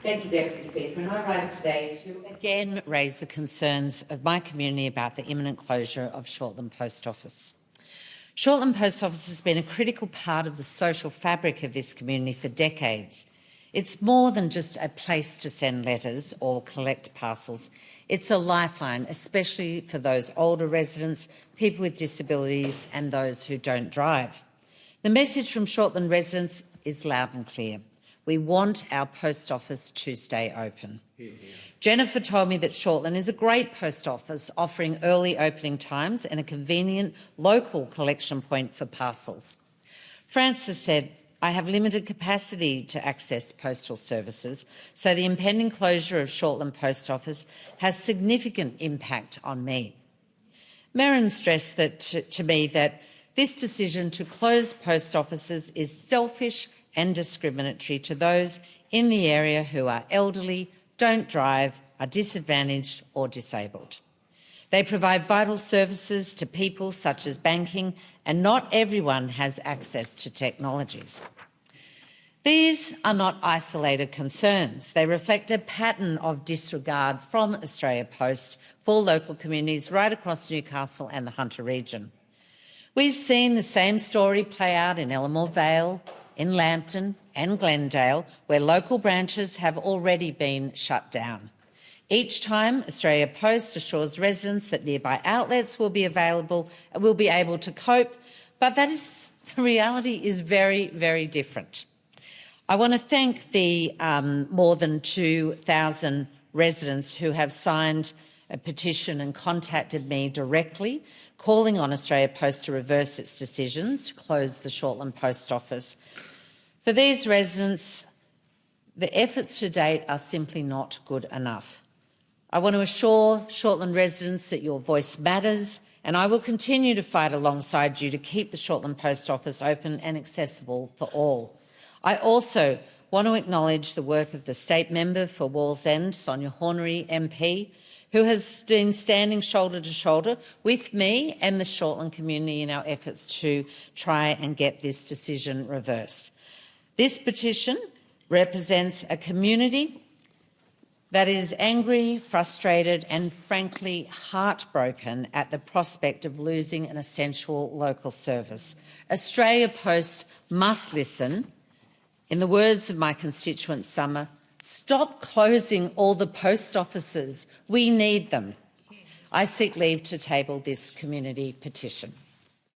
Thank you, Deputy Speaker. And I rise today to again raise the concerns of my community about the imminent closure of Shortland Post Office. Shortland Post Office has been a critical part of the social fabric of this community for decades. It's more than just a place to send letters or collect parcels. It's a lifeline, especially for those older residents, people with disabilities and those who don't drive. The message from Shortland residents is loud and clear. We want our post office to stay open. Jennifer told me that Shortland is a great post office, offering early opening times and a convenient local collection point for parcels. Frances said, I have limited capacity to access postal services, so the impending closure of Shortland Post Office has significant impact on me. Merryn stressed to me that this decision to close post offices is selfish and discriminatory to those in the area who are elderly, don't drive, are disadvantaged or disabled. They provide vital services to people such as banking, and not everyone has access to technologies. These are not isolated concerns. They reflect a pattern of disregard from Australia Post for local communities right across Newcastle and the Hunter region. We've seen the same story play out in Elmore Vale, in Lambton and Glendale, where local branches have already been shut down. Each time, Australia Post assures residents that nearby outlets will be available and will be able to cope, but the reality is very, very different. I want to thank the more than 2,000 residents who have signed a petition and contacted me directly, calling on Australia Post to reverse its decision to close the Shortland Post Office. For these residents, the efforts to date are simply not good enough. I want to assure Shortland residents that your voice matters, and I will continue to fight alongside you to keep the Shortland Post Office open and accessible for all. I also want to acknowledge the work of the State Member for Wallsend, Sonia Hornery MP, who has been standing shoulder to shoulder with me and the Shortland community in our efforts to try and get this decision reversed. This petition represents a community that is angry, frustrated and frankly heartbroken at the prospect of losing an essential local service. Australia Post must listen. In the words of my constituent Summer, stop closing all the post offices. We need them. I seek leave to table this community petition.